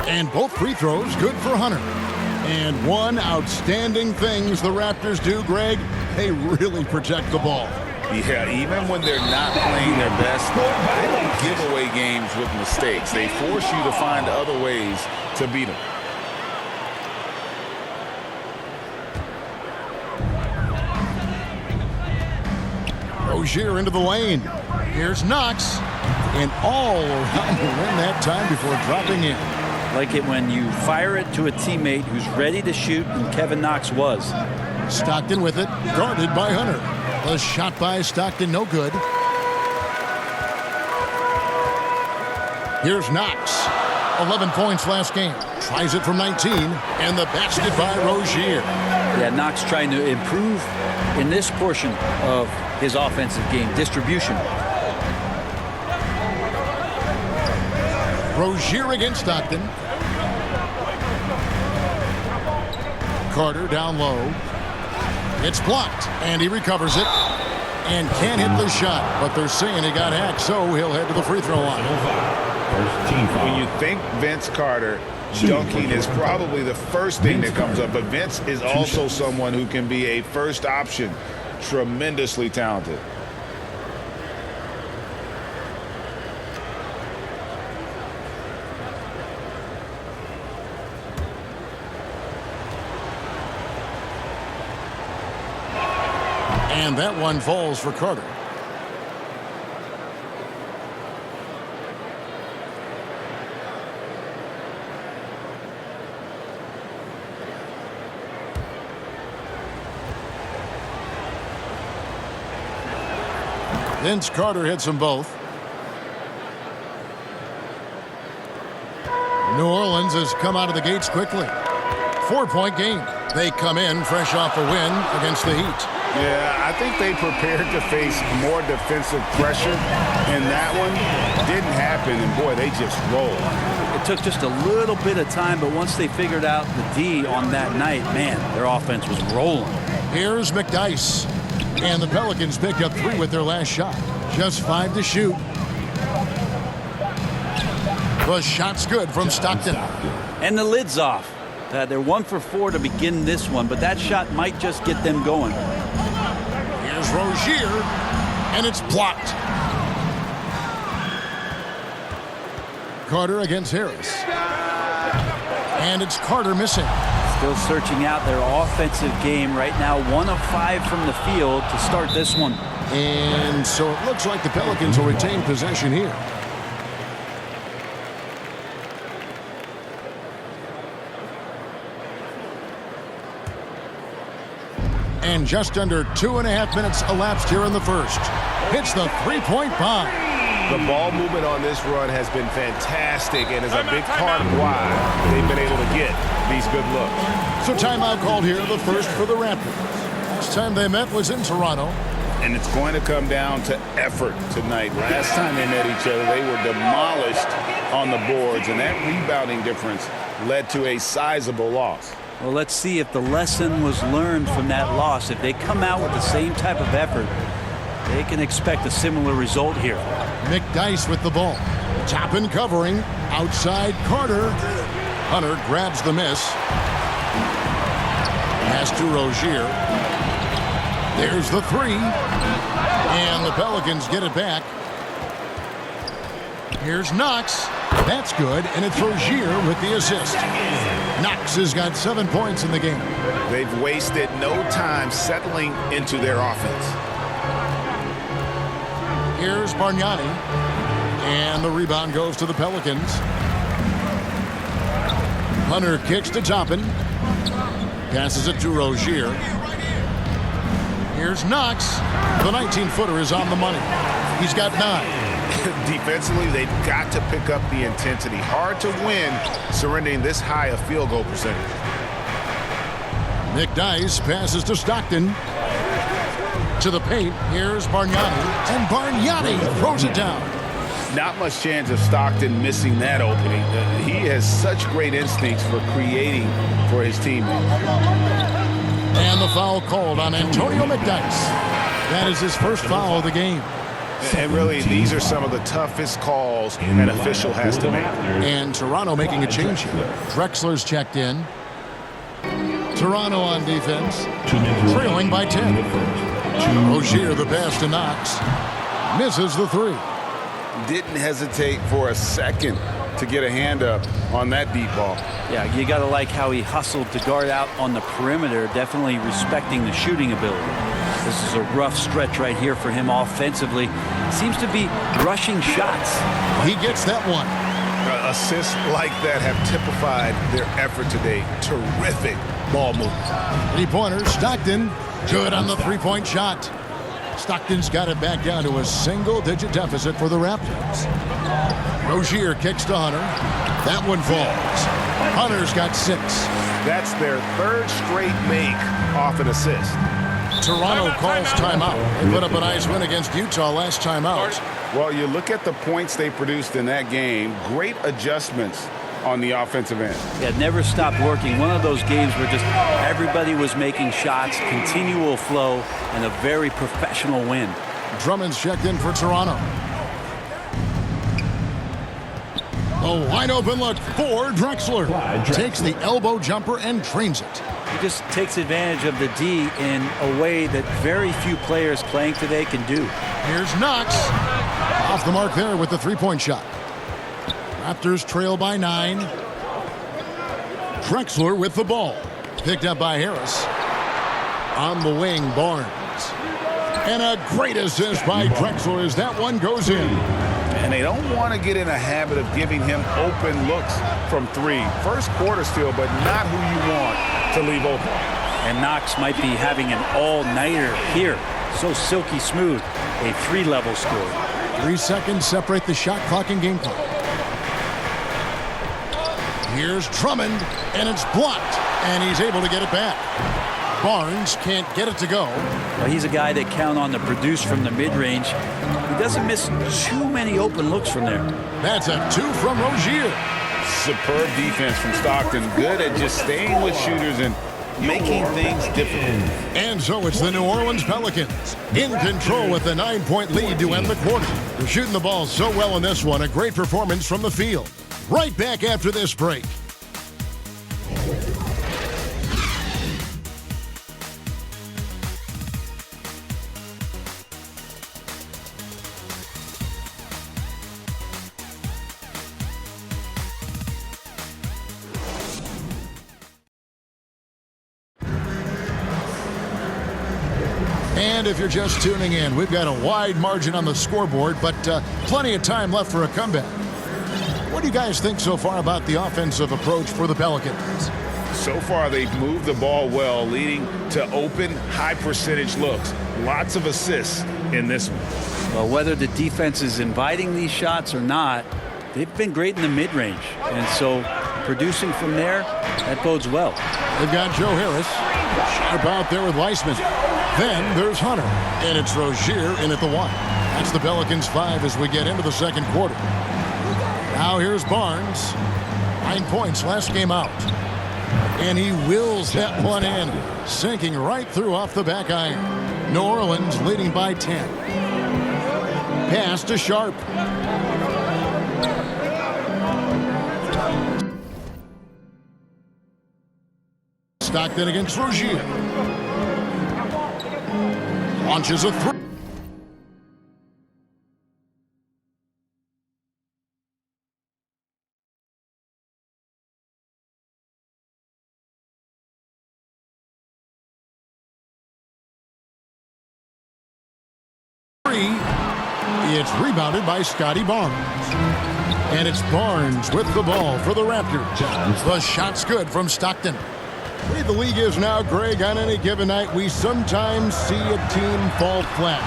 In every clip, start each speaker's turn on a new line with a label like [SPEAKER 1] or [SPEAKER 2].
[SPEAKER 1] And both free throws good for Hunter. And one outstanding things the Raptors do, Greg, they really protect the ball.
[SPEAKER 2] Yeah, even when they're not playing their best, they don't give away games with mistakes. They force you to find other ways to beat them.
[SPEAKER 1] Rozier into the lane. Here's Knox. And all around the rim that time before dropping in.
[SPEAKER 3] Like it when you fire it to a teammate who's ready to shoot, and Kevin Knox was.
[SPEAKER 1] Stockton with it, guarded by Hunter. The shot by Stockton, no good. Here's Knox. 11 points last game. Tries it from 19, and the basket by Rozier.
[SPEAKER 3] Yeah, Knox trying to improve in this portion of his offensive game, distribution.
[SPEAKER 1] Rozier against Stockton. Carter down low. It's blocked, and he recovers it. And can't hit the shot, but they're saying he got hacked, so he'll head to the free throw line.
[SPEAKER 2] When you think Vince Carter, dunking is probably the first thing that comes up, but Vince is also someone who can be a first option. Tremendously talented.
[SPEAKER 1] And that one falls for Carter. Vince Carter hits them both. New Orleans has come out of the gates quickly. 4-point game. They come in fresh off a win against the Heat.
[SPEAKER 2] Yeah, I think they prepared to face more defensive pressure, and that one didn't happen, and boy, they just rolled.
[SPEAKER 3] It took just a little bit of time, but once they figured out the D on that night, man, their offense was rolling.
[SPEAKER 1] Here's McDyess. And the Pelicans picked up 3 with their last shot. Just 5 to shoot. The shot's good from Stockton.
[SPEAKER 3] And the lid's off. They're 1 for 4 to begin this one, but that shot might just get them going.
[SPEAKER 1] Here's Rozier, and it's blocked. Carter against Harris. And it's Carter missing.
[SPEAKER 3] Still searching out their offensive game right now. 1 of 5 from the field to start this one.
[SPEAKER 1] And so it looks like the Pelicans will retain possession here. And just under 2.5 minutes elapsed here in the first. Hits the three-point bomb.
[SPEAKER 4] The ball movement on this run has been fantastic and is a big part of why they've been able to get these good looks.
[SPEAKER 1] So timeout called here, the first for the Raptors. Last time they met was in Toronto.
[SPEAKER 2] And it's going to come down to effort tonight. Last time they met each other, they were demolished on the boards, and that rebounding difference led to a sizable loss.
[SPEAKER 3] Well, let's see if the lesson was learned from that loss. If they come out with the same type of effort, they can expect a similar result here.
[SPEAKER 1] McDyess with the ball. Toppin covering. Outside Carter. Hunter grabs the miss. Pass to Rozier. There's the 3. And the Pelicans get it back. Here's Knox. That's good, and it's Rozier with the assist. Knox has got 7 points in the game.
[SPEAKER 2] They've wasted no time settling into their offense.
[SPEAKER 1] Here's Bargnani. And the rebound goes to the Pelicans. Hunter kicks to Toppin. Passes it to Rozier. Here's Knox. The 19-footer is on the money. He's got 9.
[SPEAKER 4] Defensively, they've got to pick up the intensity. Hard to win surrendering this high a field goal percentage.
[SPEAKER 1] McDyess passes to Stockton. To the paint. Here's Bargnani. And Bargnani throws it down.
[SPEAKER 2] Not much chance of Stockton missing that opening. He has such great instincts for creating for his teammates.
[SPEAKER 1] And the foul called on Antonio McDyess. That is his first foul of the game.
[SPEAKER 4] And really, these are some of the toughest calls an official has to make.
[SPEAKER 1] And Toronto making a change here. Drexler's checked in. Toronto on defense, trailing by 10. Rozier, the pass to Knox. Misses the three.
[SPEAKER 2] Didn't hesitate for a second to get a hand up on that deep ball.
[SPEAKER 3] Yeah, you got to like how he hustled to guard out on the perimeter, definitely respecting the shooting ability. This is a rough stretch right here for him offensively. Seems to be rushing shots.
[SPEAKER 1] He gets that one.
[SPEAKER 4] Assists like that have typified their effort today. Terrific ball movement.
[SPEAKER 1] 3-pointer, Stockton, good on the three-point shot. Stockton's got it back down to a single-digit deficit for the Raptors. Rozier kicks to Hunter. That one falls. Hunter's got 6.
[SPEAKER 4] That's their third straight make off an assist.
[SPEAKER 1] Toronto calls timeout. They put up a nice win against Utah last time out.
[SPEAKER 2] Well, you look at the points they produced in that game. Great adjustments on the offensive end.
[SPEAKER 3] Yeah, never stopped working. One of those games where just everybody was making shots, continual flow, and a very professional win.
[SPEAKER 1] Drummond's checked in for Toronto. A wide open look for Drexler. Takes the elbow jumper and trains it.
[SPEAKER 3] He just takes advantage of the D in a way that very few players playing today can do.
[SPEAKER 1] Here's Knox. Off the mark there with the three-point shot. Raptors trail by 9. Drexler with the ball. Picked up by Harris. On the wing, Barnes. And a great assist by Drexler as that one goes in.
[SPEAKER 2] And they don't want to get in a habit of giving him open looks from 3. First quarter still, but not who you want to leave open.
[SPEAKER 3] And Knox might be having an all-nighter here. So silky smooth. A 3-level score.
[SPEAKER 1] 3 seconds separate the shot clock and game clock. Here's Drummond, and it's blocked, and he's able to get it back. Barnes can't get it to go.
[SPEAKER 3] Well, he's a guy that count on to produce from the mid-range. He doesn't miss too many open looks from there.
[SPEAKER 1] That's a 2 from Rozier.
[SPEAKER 2] Superb defense from Stockton. Good at just staying with shooters and making things difficult.
[SPEAKER 1] And so it's the New Orleans Pelicans in control with the 9-point lead to end the quarter. They're shooting the ball so well in this one. A great performance from the field. Right back after this break. And if you're just tuning in, we've got a wide margin on the scoreboard, but plenty of time left for a comeback. What do you guys think so far about the offensive approach for the Pelicans?
[SPEAKER 2] So far, they've moved the ball well, leading to open, high-percentage looks. Lots of assists in this one.
[SPEAKER 3] Well, whether the defense is inviting these shots or not, they've been great in the mid-range. And so producing from there, that bodes well.
[SPEAKER 1] They've got Joe Harris sharp out there with Weissman. Then there's Hunter, and it's Rozier in at the 1. That's the Pelicans 5 as we get into the second quarter. Now here's Barnes. 9 points last game out. And he wills that one in, sinking right through off the back iron. New Orleans leading by 10. Pass to Sharp. Stockton against Rozier. Launches a 3. It's rebounded by Scotty Barnes. And it's Barnes with the ball for the Raptors. The shot's good from Stockton. The way the league is now, Greg, on any given night, we sometimes see a team fall flat.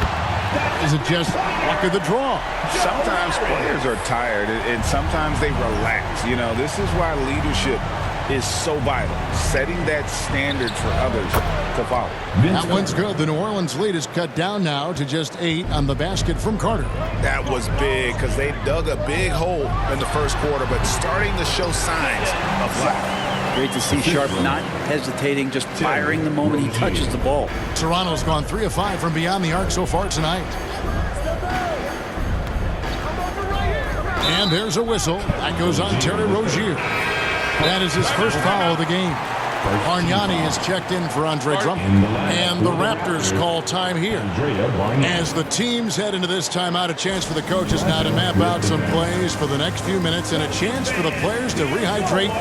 [SPEAKER 1] Is it just luck of the draw?
[SPEAKER 2] Sometimes players are tired, and sometimes they relax. You know, this is why leadership is so vital, setting that standard for others to follow.
[SPEAKER 1] That one's good. The New Orleans lead is cut down now to just 8 on the basket from Carter.
[SPEAKER 4] That was big because they dug a big hole in the first quarter, but starting to show signs of life.
[SPEAKER 3] Great to see Sharp not hesitating, just firing the moment he touches the ball.
[SPEAKER 1] Toronto's gone 3 of 5 from beyond the arc so far tonight. And there's a whistle. That goes on Terry Rozier. That is his first foul of the game. Bargnani is checked in for Andre Drummond. And the Raptors call time here. As the teams head into this timeout, a chance for the coaches now to map out some plays for the next few minutes and a chance for the players to rehydrate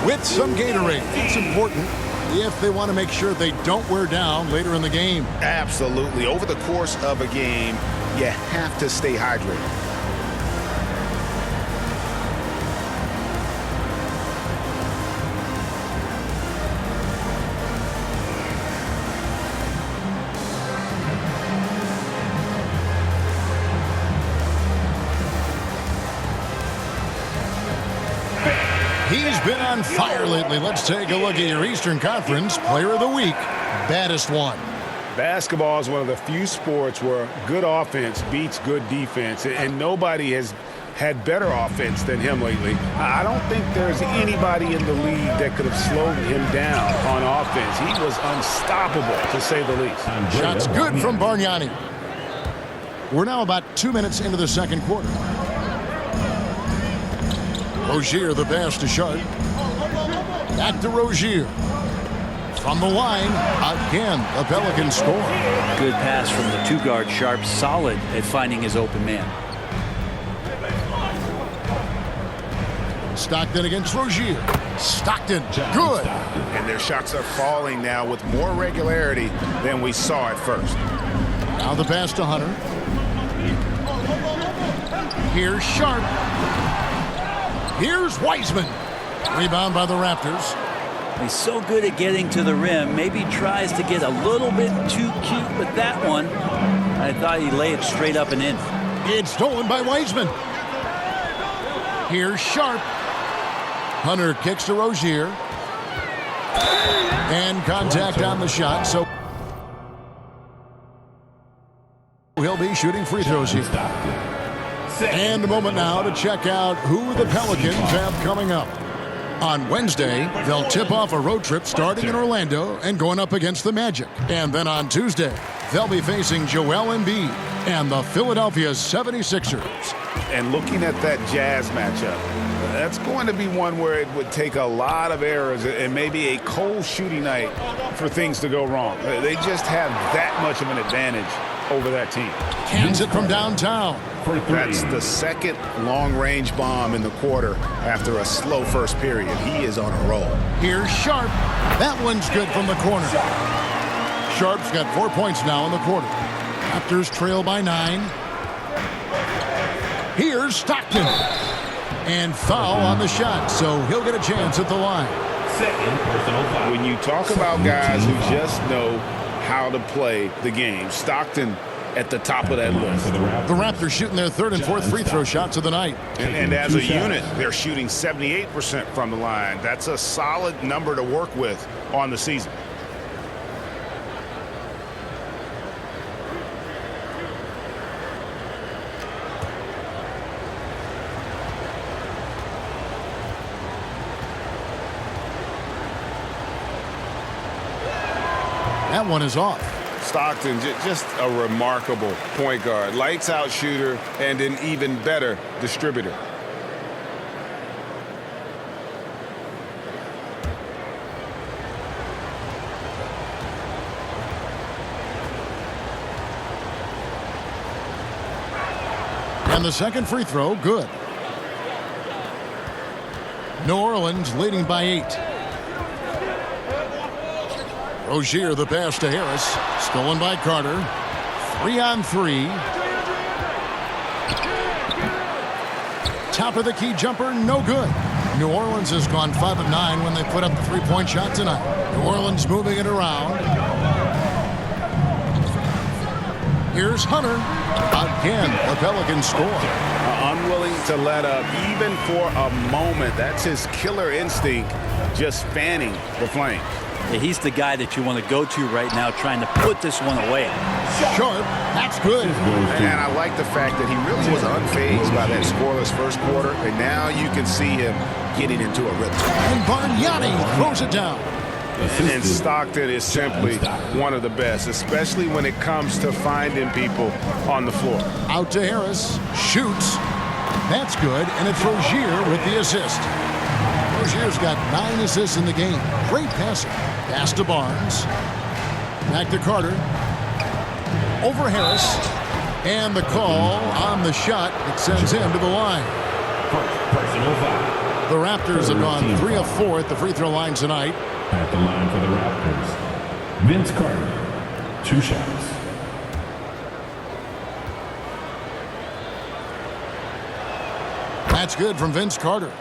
[SPEAKER 1] with some Gatorade. It's important if they want to make sure they don't wear down later in the game.
[SPEAKER 2] Absolutely. Over the course of a game, you have to stay hydrated.
[SPEAKER 1] He's been on fire lately. Let's take a look at your Eastern Conference Player of the Week. Baddest one.
[SPEAKER 4] Basketball is one of the few sports where good offense beats good defense, and nobody has had better offense than him lately. I don't think there's anybody in the league that could have slowed him down on offense. He was unstoppable, to say the least.
[SPEAKER 1] Shots good from Bargnani. We're now about 2 minutes into the second quarter. Rozier, the pass to Sharp. Back to Rozier. From the line, again, the Pelicans score.
[SPEAKER 3] Good pass from the two-guard Sharp, solid at finding his open man.
[SPEAKER 1] Stockton against Rozier. Stockton, good.
[SPEAKER 2] And their shots are falling now with more regularity than we saw at first.
[SPEAKER 1] Now the pass to Hunter. Here's Sharp. Here's Wiseman. Rebound by the Raptors.
[SPEAKER 3] He's so good at getting to the rim. Maybe tries to get a little bit too cute with that one. I thought he'd lay it straight up and in.
[SPEAKER 1] It's stolen by Wiseman. Here's Sharp. Hunter kicks to Rozier. And contact on the shot, so he'll be shooting free throws here. And a moment now to check out who the Pelicans have coming up. On Wednesday, they'll tip off a road trip starting in Orlando and going up against the Magic. And then on Tuesday, they'll be facing Joel Embiid and the Philadelphia 76ers.
[SPEAKER 2] And looking at that Jazz matchup, that's going to be one where it would take a lot of errors and maybe a cold shooting night for things to go wrong. They just have that much of an advantage over that team.
[SPEAKER 1] Hands it from downtown.
[SPEAKER 2] That's the second long-range bomb in the quarter after a slow first period. He is on a roll.
[SPEAKER 1] Here's Sharp. That one's good from the corner. Sharp's got 4 points now in the quarter. Raptors trail by 9. Here's Stockton. And foul on the shot, so he'll get a chance at the line.
[SPEAKER 2] When you talk about guys who just know how to play the game, Stockton at the top of that list.
[SPEAKER 1] The Raptors shooting their third and fourth free throw shots of the night.
[SPEAKER 2] And as a unit, they're shooting 78% from the line. That's a solid number to work with on the season.
[SPEAKER 1] That one is off.
[SPEAKER 2] Stockton, just a remarkable point guard. Lights out shooter and an even better distributor.
[SPEAKER 1] And the second free throw, good. New Orleans leading by 8. Rozier, the pass to Harris. Stolen by Carter. 3-on-3. Top of the key jumper, no good. New Orleans has gone 5 of 9 when they put up the three-point shot tonight. New Orleans moving it around. Here's Hunter. Again, the Pelicans score.
[SPEAKER 2] Unwilling to let up even for a moment. That's his killer instinct, just fanning the flames.
[SPEAKER 3] Yeah, he's the guy that you want to go to right now, trying to put this one away.
[SPEAKER 1] Sharp, that's good.
[SPEAKER 2] And I like the fact that he really was unfazed by that scoreless first quarter, and now you can see him getting into a rhythm.
[SPEAKER 1] And Bargnani throws it down.
[SPEAKER 2] And Stockton is simply one of the best, especially when it comes to finding people on the floor.
[SPEAKER 1] Out to Harris, shoots, That's good, and it's Rozier with the assist. Rozier's got 9 assists in the game. Great passing. Pass to Barnes. Back to Carter. Over Harris. And the call on the shot that sends him to the line.
[SPEAKER 5] Personal foul.
[SPEAKER 1] The Raptors have gone 3 of 4 at the free throw line tonight.
[SPEAKER 5] At the line for the Raptors, Vince Carter, 2 shots.
[SPEAKER 1] That's good from Vince Carter.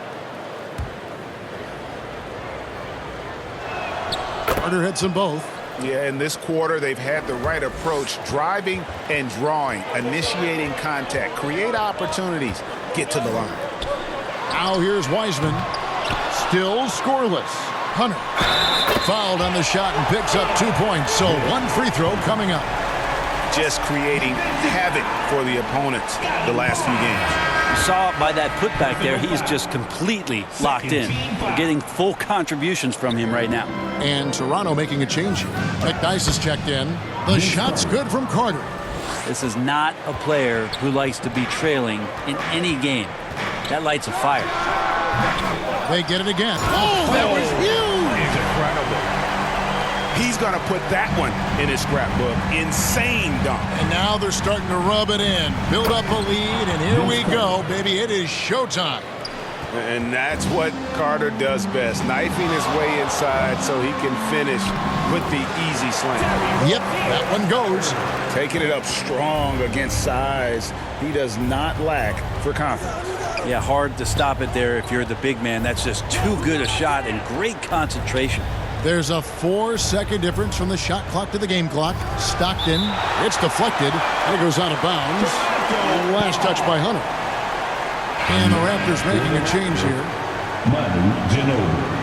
[SPEAKER 1] Carter hits them both.
[SPEAKER 2] Yeah, in this quarter, they've had the right approach, driving and drawing, initiating contact, create opportunities, get to the line.
[SPEAKER 1] Now here's Wiseman. Still scoreless. Hunter fouled on the shot and picks up 2 points. So 1 free throw coming up.
[SPEAKER 2] Just creating havoc for the opponents the last few games.
[SPEAKER 3] You saw by that putback there, he's just completely locked in. We're getting full contributions from him right now.
[SPEAKER 1] And Toronto making a change here. McDyess is checked in. The shot's good from Carter.
[SPEAKER 3] This is not a player who likes to be trailing in any game. That lights a fire.
[SPEAKER 1] They get it again. Oh, that was huge!
[SPEAKER 2] Incredible. He's going to put that one in his scrapbook. Insane dunk.
[SPEAKER 1] And now they're starting to rub it in. Build up a lead, and here we go, baby. It is showtime.
[SPEAKER 4] And that's what Carter does best, knifing his way inside so he can finish with the easy slam.
[SPEAKER 1] Yep, that one goes.
[SPEAKER 2] Taking it up strong against size. He does not lack for confidence.
[SPEAKER 3] Yeah, hard to stop it there if you're the big man. That's just too good a shot and great concentration.
[SPEAKER 1] There's a 4-second difference from the shot clock to the game clock. Stockton, it's deflected. It goes out of bounds. Last touch by Hunter. And the Raptors making a change here.
[SPEAKER 5] Manu Ginobili.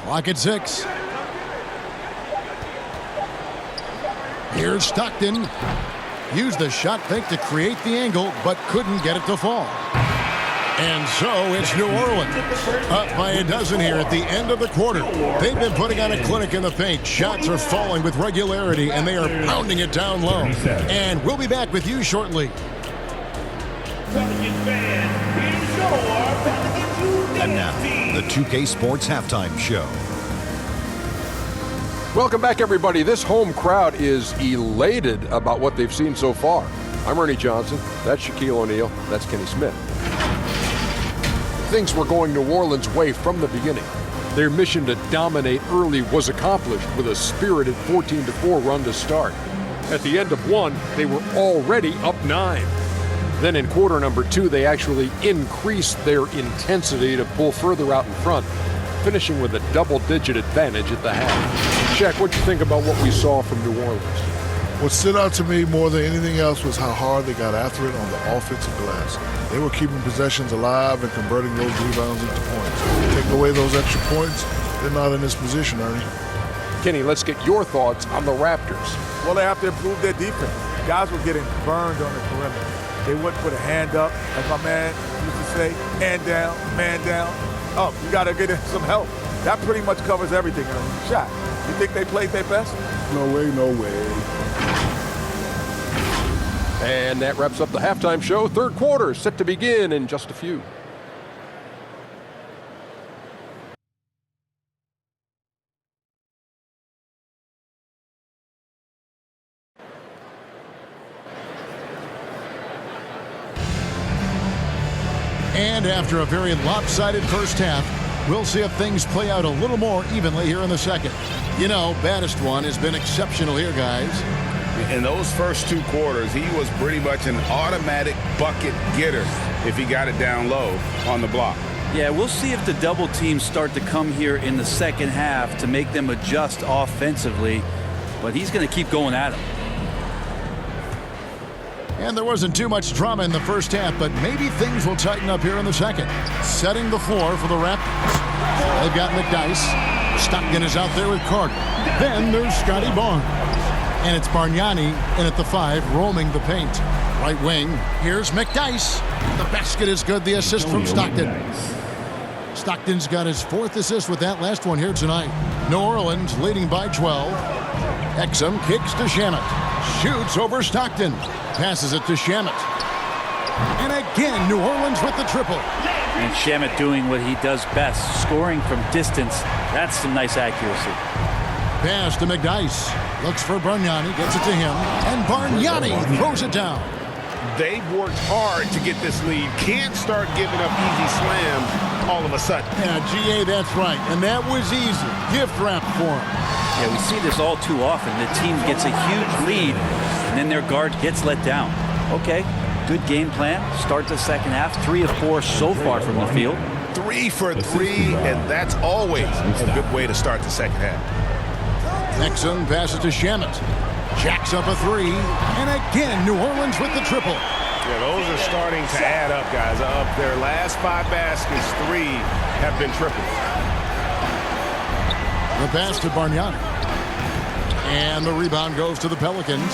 [SPEAKER 1] Clock at 6. Here's Stockton. Used the shot fake to create the angle, but couldn't get it to fall. And so it's New Orleans. Up by a dozen here at the end of the quarter. They've been putting on a clinic in the paint. Shots are falling with regularity, and they are pounding it down low. And we'll be back with you shortly.
[SPEAKER 6] And now, the 2K Sports Halftime Show.
[SPEAKER 7] Welcome back, everybody. This home crowd is elated about what they've seen so far. I'm Ernie Johnson. That's Shaquille O'Neal. That's Kenny Smith. Things were going New Orleans' way from the beginning. Their mission to dominate early was accomplished with a spirited 14-4 run to start. At the end of 1, they were already up 9. Then in quarter number 2, they actually increased their intensity to pull further out in front, finishing with a double-digit advantage at the half. Shaq, what do you think about what we saw from New Orleans?
[SPEAKER 8] What stood out to me more than anything else was how hard they got after it on the offensive glass. They were keeping possessions alive and converting those rebounds into points. Take away those extra points, they're not in this position, Ernie.
[SPEAKER 7] Kenny, let's get your thoughts on the Raptors.
[SPEAKER 9] Well, they have to improve their defense. Guys were getting burned on the perimeter. They wouldn't put a hand up, as my man used to say, hand down, man down. Up, you got to get in some help. That pretty much covers everything, Ernie. Shaq, you think they played their best?
[SPEAKER 8] No way, no way.
[SPEAKER 7] And that wraps up the halftime show. Third quarter set to begin in just a few.
[SPEAKER 1] And after a very lopsided first half, we'll see if things play out a little more evenly here in the second. You know, baddest one has been exceptional here, guys.
[SPEAKER 2] In those first 2 quarters, he was pretty much an automatic bucket getter if he got it down low on the block.
[SPEAKER 3] Yeah, we'll see if the double teams start to come here in the second half to make them adjust offensively, but he's going to keep going at him.
[SPEAKER 1] And there wasn't too much drama in the first half, but maybe things will tighten up here in the second. Setting the floor for the Raptors. They've got McDyess. Stockton is out there with Carter. Then there's Scotty Barnes. And it's Bargnani in at the 5, roaming the paint. Right wing, here's McDyess. The basket is good, the assist from Stockton. Stockton's got his 4th assist with that last one here tonight. New Orleans leading by 12. Exum kicks to Shamet. Shoots over Stockton. Passes it to Shamet. And again, New Orleans with the triple.
[SPEAKER 3] And Shamet doing what he does best, scoring from distance. That's some nice accuracy.
[SPEAKER 1] Pass to McDyess. Looks for Bargnani, gets it to him. And Bargnani throws it down.
[SPEAKER 4] They've worked hard to get this lead. Can't start giving up easy slams all of a sudden.
[SPEAKER 1] Yeah, GA, that's right. And that was easy. Gift wrap for him.
[SPEAKER 3] Yeah, we see this all too often. The team gets a huge lead, and then their guard gets let down. Okay, good game plan. Start the second half. 3 of 4 so far from the field.
[SPEAKER 2] 3 for 3, and that's always a good way to start the second half.
[SPEAKER 1] Exum passes to Shamet. Jacks up a 3. And again, New Orleans with the triple.
[SPEAKER 4] Yeah, those are starting to add up, guys. Up their last 5 baskets, 3 have been triples.
[SPEAKER 1] The pass to Bargnani. And the rebound goes to the Pelicans.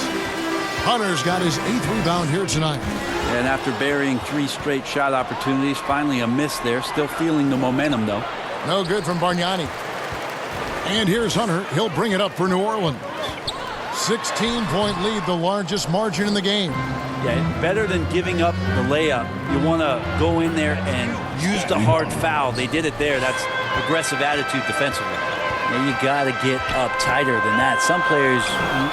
[SPEAKER 1] Hunter's got his 8th rebound here tonight.
[SPEAKER 3] And after burying 3 straight shot opportunities, finally a miss there. Still feeling the momentum, though.
[SPEAKER 1] No good from Bargnani. And here's Hunter. He'll bring it up for New Orleans. 16-point lead, the largest margin in the game.
[SPEAKER 3] Yeah, better than giving up the layup. You want to go in there and use the hard foul. They did it there. That's aggressive attitude defensively. Now you got to get up tighter than that. Some players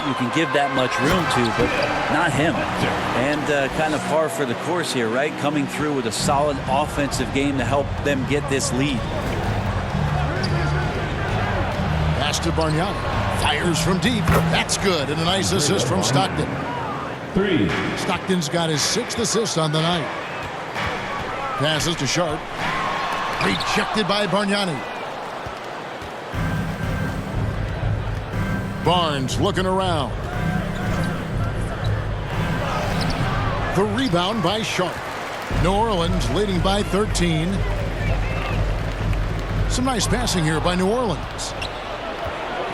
[SPEAKER 3] you can give that much room to, but not him. And kind of par for the course here, right? Coming through with a solid offensive game to help them get this lead.
[SPEAKER 1] Pass to Bargnani. Fires from deep. That's good. And a nice assist from Stockton.
[SPEAKER 5] 3.
[SPEAKER 1] Stockton's got his 6th assist on the night. Passes to Sharp. Rejected by Bargnani. Barnes looking around. The rebound by Sharp. New Orleans leading by 13. Some nice passing here by New Orleans.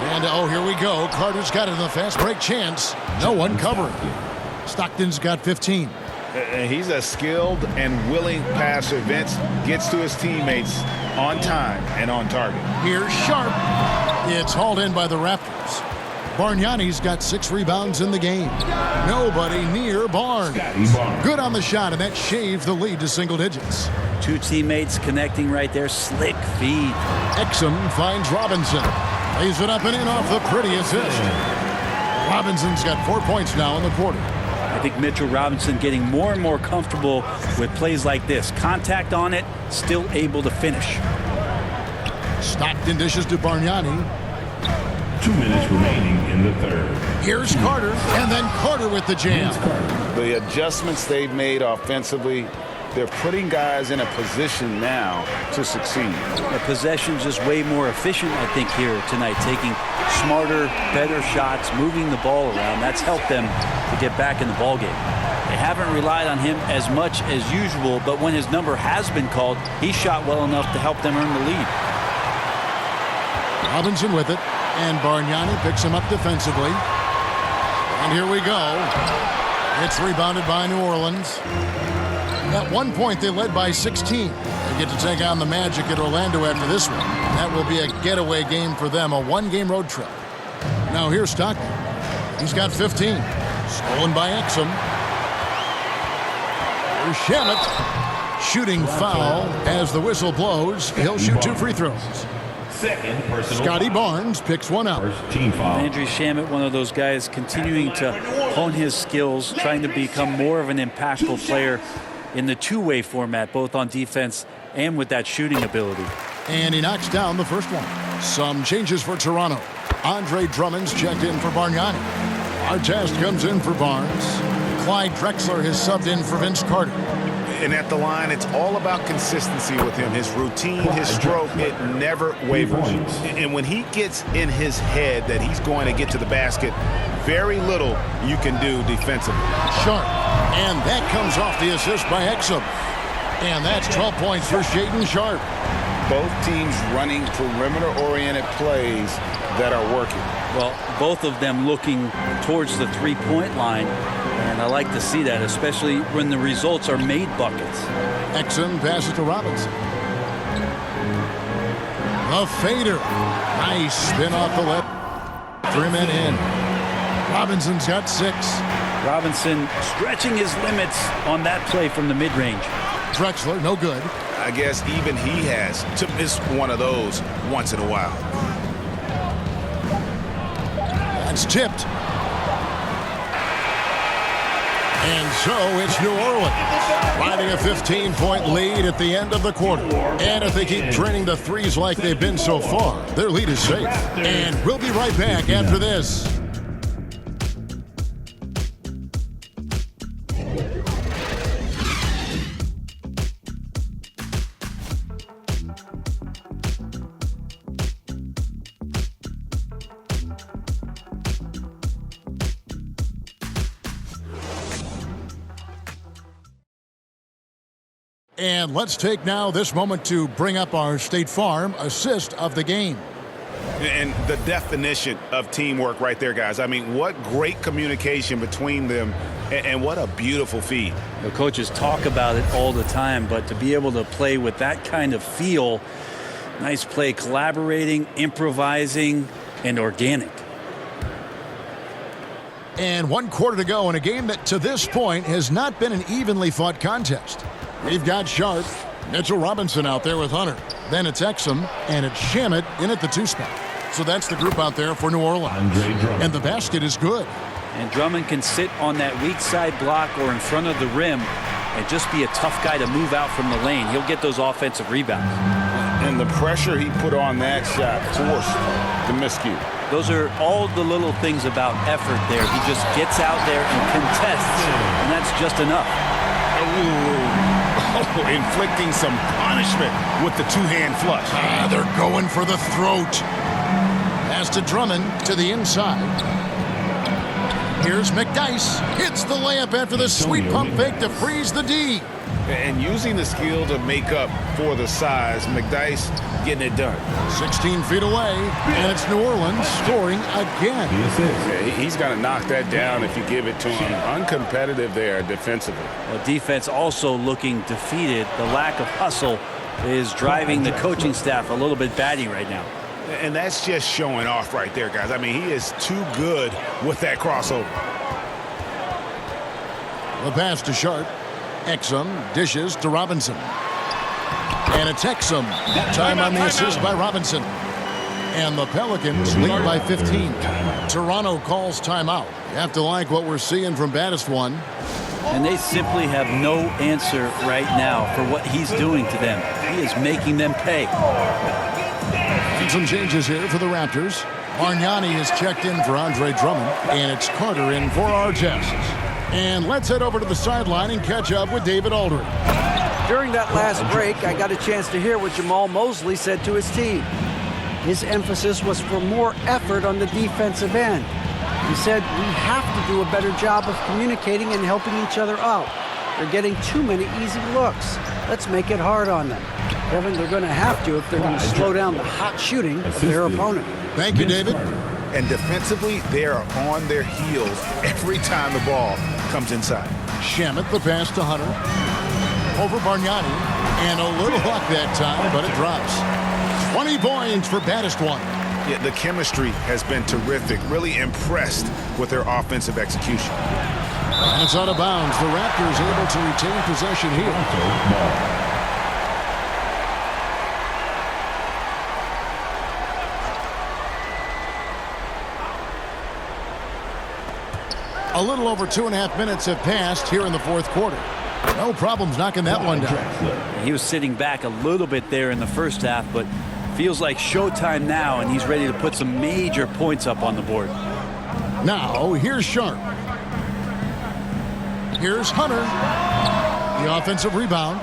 [SPEAKER 1] And, oh, here we go. Carter's got it in the fast break chance. No one covering. Stockton's got 15.
[SPEAKER 2] He's a skilled and willing passer. Vince gets to his teammates on time and on target.
[SPEAKER 1] Here's Sharp. It's hauled in by the Raptors. Bargnani's got 6 rebounds in the game. Nobody near Barnes. Good on the shot, and that shaved the lead to single digits.
[SPEAKER 3] 2 teammates connecting right there. Slick feed.
[SPEAKER 1] Exum finds Robinson. Lays it up and in off the pretty assist. Robinson's got 4 points now in the quarter.
[SPEAKER 3] I think Mitchell Robinson getting more and more comfortable with plays like this. Contact on it, still able to finish.
[SPEAKER 1] Stockton dishes to Bargnani.
[SPEAKER 5] 2 minutes remaining in the third.
[SPEAKER 1] Here's Carter, and then Carter with the jam.
[SPEAKER 2] The adjustments they've made offensively, they're putting guys in a position now to succeed.
[SPEAKER 3] The possession's just way more efficient, I think, here tonight. Taking smarter, better shots, moving the ball around. That's helped them to get back in the ballgame. They haven't relied on him as much as usual, but when his number has been called, he shot well enough to help them earn the lead.
[SPEAKER 1] Robinson with it, and Bargnani picks him up defensively. And here we go. It's rebounded by New Orleans. At one point, they led by 16. They get to take on the Magic at Orlando after this one. That will be a getaway game for them, a 1-game road trip. Now here's Stockton. He's got 15. Stolen by Exum. Here's Shamet. Shooting foul as the whistle blows. He'll shoot 2 free throws. Scotty Barnes picks one out.
[SPEAKER 3] Landry Shamet, one of those guys continuing to hone his skills, trying to become more of an impactful player in the two-way format, both on defense and with that shooting ability.
[SPEAKER 1] And he knocks down the first one. Some changes for Toronto. Andre Drummond's checked in for Bargnani. Artest comes in for Barnes. Clyde Drexler has subbed in for Vince Carter.
[SPEAKER 2] And at the line, it's all about consistency with him. His routine, his stroke, it never wavers. And when he gets in his head that he's going to get to the basket, very little you can do defensively.
[SPEAKER 1] Sharp. And that comes off the assist by Exum. And that's 12 points for Shaedon Sharp.
[SPEAKER 2] Both teams running perimeter-oriented plays that are working.
[SPEAKER 3] Well, both of them looking towards the three-point line. And I like to see that, especially when the results are made buckets.
[SPEAKER 1] Exum passes to Robinson. A fader. Nice spin off the left. 3 men in. Robinson's got 6.
[SPEAKER 3] Robinson stretching his limits on that play from the mid-range.
[SPEAKER 1] Drexler, no good.
[SPEAKER 2] I guess even he has to miss one of those once in a while.
[SPEAKER 1] That's tipped. And so it's New Orleans riding a 15-point lead at the end of the quarter. And if they keep draining the threes like they've been so far, their lead is safe. And we'll be right back after this. And let's take now this moment to bring up our State Farm assist of the game.
[SPEAKER 2] And the definition of teamwork right there, guys. I mean, what great communication between them, and what a beautiful feed.
[SPEAKER 3] The coaches talk about it all the time, but to be able to play with that kind of feel, nice play, collaborating, improvising, and organic.
[SPEAKER 1] And 1 quarter to go in a game that to this point has not been an evenly fought contest. We've got Sharp, Mitchell Robinson out there with Hunter. Then it's Exum, and it's Shamet in at the 2 spot. So that's the group out there for New Orleans. And the basket is good.
[SPEAKER 3] And Drummond can sit on that weak side block or in front of the rim and just be a tough guy to move out from the lane. He'll get those offensive rebounds.
[SPEAKER 2] And the pressure he put on that shot forced the miscue.
[SPEAKER 3] Those are all the little things about effort there. He just gets out there and contests, and that's just enough.
[SPEAKER 2] Inflicting some punishment with the 2-hand flush.
[SPEAKER 1] They're going for the throat. Pass to Drummond to the inside. Here's McDyess. Hits the layup after the sweet pump fake to freeze the D.
[SPEAKER 2] And using the skill to make up for the size, McDyess getting it done.
[SPEAKER 1] 16 feet away, and it's New Orleans scoring again.
[SPEAKER 4] Yeah, he's going to knock that down if you give it to him. Uncompetitive there defensively.
[SPEAKER 3] Well, defense also looking defeated. The lack of hustle is driving the coaching staff a little bit batty right now.
[SPEAKER 2] And that's just showing off right there, guys. I mean, he is too good with that crossover.
[SPEAKER 1] The pass to Sharp. Exum dishes to Robinson. And it's Exum. That time on the assist by Robinson. And the Pelicans lead by 15. Toronto calls timeout. You have to like what we're seeing from Baddest One.
[SPEAKER 3] And they simply have no answer right now for what he's doing to them. He is making them pay.
[SPEAKER 1] And some changes here for the Raptors. Bargnani is checked in for Andre Drummond. And it's Carter in for Artest. And let's head over to the sideline and catch up with David Aldridge.
[SPEAKER 10] During that last break, I got a chance to hear what Jamal Mosley said to his team. His emphasis was for more effort on the defensive end. He said, we have to do a better job of communicating and helping each other out. They're getting too many easy looks. Let's make it hard on them. Kevin, they're going to have to if they're going to slow down the hot shooting of their opponent.
[SPEAKER 1] Thank you, David.
[SPEAKER 2] And defensively, they are on their heels every time the ball comes inside.
[SPEAKER 1] Shamet, the pass to Hunter. Over Bargnani. And a little luck that time, but it drops. 20 points for Baddest One.
[SPEAKER 2] Yeah, the chemistry has been terrific. Really impressed with their offensive execution.
[SPEAKER 1] And it's out of bounds. The Raptors able to retain possession here. A little over 2.5 minutes have passed here in the 4th quarter. No problems knocking that one down.
[SPEAKER 3] He was sitting back a little bit there in the first half, but feels like showtime now, and he's ready to put some major points up on the board.
[SPEAKER 1] Now, here's Sharp. Here's Hunter. The offensive rebound.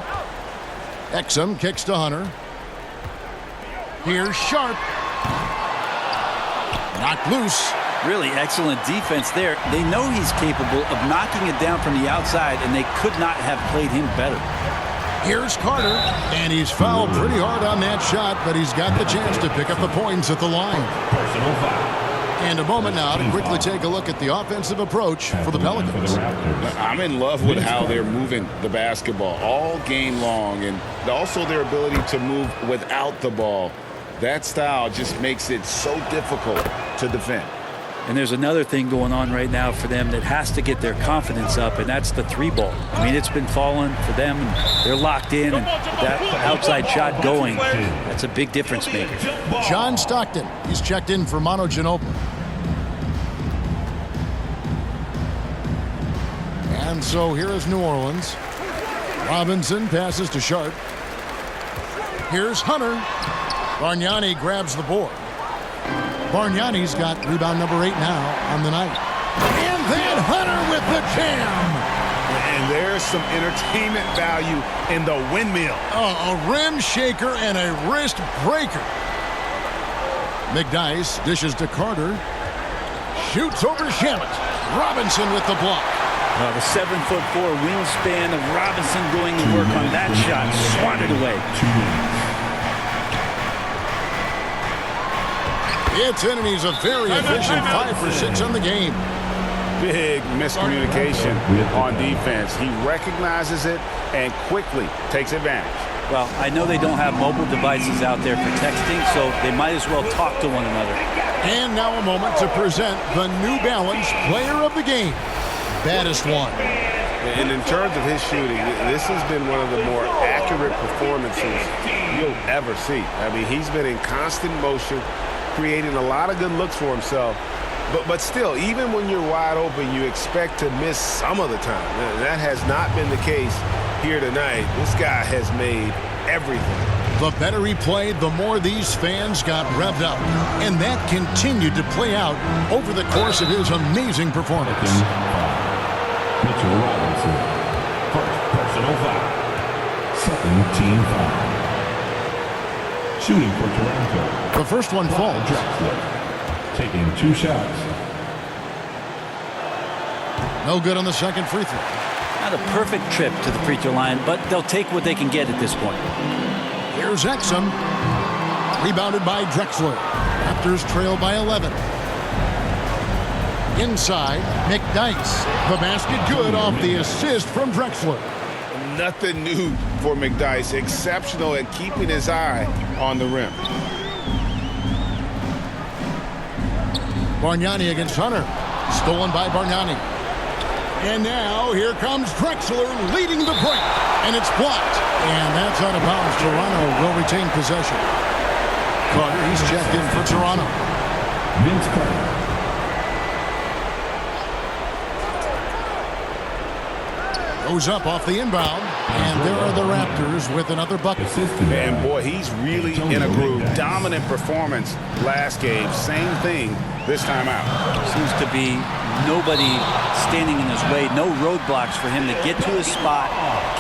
[SPEAKER 1] Exum kicks to Hunter. Here's Sharp. Knocked loose.
[SPEAKER 3] Really excellent defense there. They know he's capable of knocking it down from the outside, and they could not have played him better.
[SPEAKER 1] Here's Carter, and he's fouled pretty hard on that shot, but he's got the chance to pick up the points at the line.
[SPEAKER 5] Personal foul.
[SPEAKER 1] And a moment now to quickly take a look at the offensive approach for the Pelicans.
[SPEAKER 2] I'm in love with how they're moving the basketball all game long, and also their ability to move without the ball. That style just makes it so difficult to defend.
[SPEAKER 3] And there's another thing going on right now for them that has to get their confidence up, and that's the three ball. I mean, it's been falling for them, and they're locked in, and that outside shot going, that's a big difference maker.
[SPEAKER 1] John Stockton, he's checked in for Manu Ginobili. And so here is New Orleans. Robinson passes to Sharp. Here's Hunter. Bargnani grabs the board. Bargnani's got rebound number 8 now on the night. And then Hunter with the jam.
[SPEAKER 4] And there's some entertainment value in the windmill.
[SPEAKER 1] A rim shaker and a wrist breaker. McDyess dishes to Carter. Shoots over Shamet. Robinson with the block.
[SPEAKER 3] The 7'4" wingspan of Robinson going to work on that shot. Swatted away.
[SPEAKER 1] It's in, and he's a very efficient 5 for 6 on the game.
[SPEAKER 4] Big miscommunication on defense. He recognizes it and quickly takes advantage.
[SPEAKER 3] Well, I know they don't have mobile devices out there for texting, so they might as well talk to one another.
[SPEAKER 1] And now a moment to present the New Balance Player of the Game, Baddest One.
[SPEAKER 4] And in terms of his shooting, this has been one of the more accurate performances you'll ever see. I mean, he's been in constant motion, creating a lot of good looks for himself. But still, even when you're wide open, you expect to miss some of the time. That has not been the case here tonight. This guy has made everything.
[SPEAKER 1] The better he played, the more these fans got revved up. And that continued to play out over the course of his amazing performance.
[SPEAKER 5] Mitchell Robinson, first personal foul, second team foul. Shooting for Toronto.
[SPEAKER 1] The first one falls.
[SPEAKER 5] Taking 2 shots.
[SPEAKER 1] No good on the second free throw.
[SPEAKER 3] Not a perfect trip to the free throw line, but they'll take what they can get at this point.
[SPEAKER 1] Here's Exum. Rebounded by Drexler. Raptors trail by 11. Inside, McDyess. The basket good off the assist from Drexler.
[SPEAKER 2] Nothing new for McDyess. Exceptional at keeping his eye on the rim.
[SPEAKER 1] Bargnani against Hunter. Stolen by Bargnani. And now here comes Drexler leading the break. And it's blocked. And that's out of bounds. Toronto will retain possession. Carter, he's checked in for Toronto.
[SPEAKER 5] Vince Carter.
[SPEAKER 1] Goes up off the inbound. And there are the Raptors with another bucket.
[SPEAKER 4] And boy, he's really in a groove. Dominant performance last game. Same thing this time out.
[SPEAKER 3] Seems to be nobody standing in his way. No roadblocks for him to get to his spot,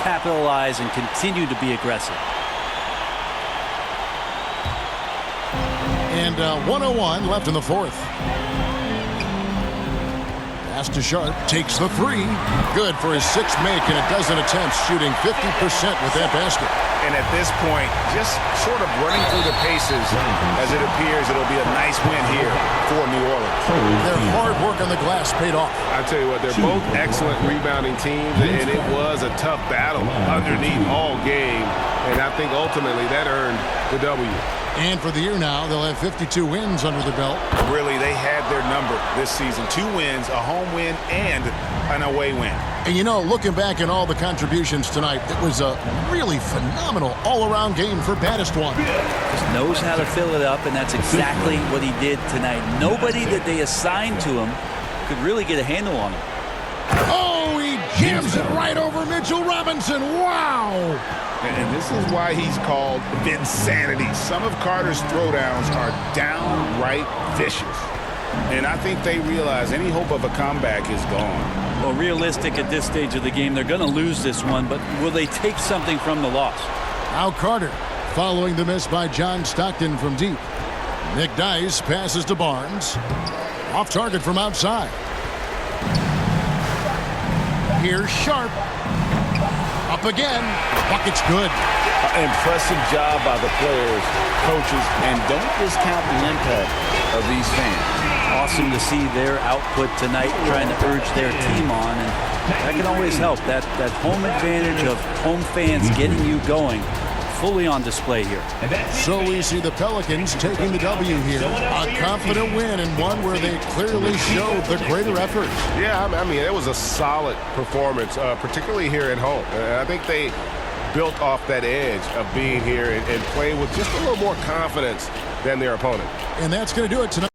[SPEAKER 3] capitalize, and continue to be aggressive.
[SPEAKER 1] And 1:01 left in the fourth. Pass to Sharp, takes the 3. Good for his 6th make, and a dozen attempts, shooting 50% with that basket.
[SPEAKER 4] And at this point, just sort of running through the paces as it appears it'll be a nice win here for New Orleans.
[SPEAKER 1] Their hard work on the glass paid off.
[SPEAKER 4] I tell you what, they're both excellent rebounding teams, and it was a tough battle underneath all game. And I think ultimately that earned the W.
[SPEAKER 1] And for the year now, they'll have 52 wins under the belt.
[SPEAKER 4] Really, they had their number this season. 2 wins, a home win, and an away win.
[SPEAKER 1] And you know, looking back at all the contributions tonight, it was a really phenomenal all-around game for Baddest One.
[SPEAKER 3] Just knows how to fill it up, and that's exactly what he did tonight. Nobody that they assigned to him could really get a handle on him.
[SPEAKER 1] Oh, he jams it right over Mitchell Robinson. Wow!
[SPEAKER 2] And this is why he's called Vinsanity. Some of Carter's throwdowns are downright vicious. And I think they realize any hope of a comeback is gone.
[SPEAKER 3] Well, realistic at this stage of the game, they're going to lose this one, but will they take something from the loss?
[SPEAKER 1] Now Carter, following the miss by John Stockton from deep. McDyess passes to Barnes. Off target from outside. Here's Sharp. Up again. Bucket's good.
[SPEAKER 2] Impressive job by the players, coaches, and don't discount the impact of these fans.
[SPEAKER 3] Awesome to see their output tonight, trying to urge their team on, and that can always help. That home advantage of home fans getting you going, fully on display here.
[SPEAKER 1] So we see the Pelicans taking the W here. A confident win, and one where they clearly showed the greater effort.
[SPEAKER 11] Yeah, I mean, it was a solid performance, particularly here at home. And I think they built off that edge of being here and played with just a little more confidence than their opponent.
[SPEAKER 1] And that's going to do it tonight.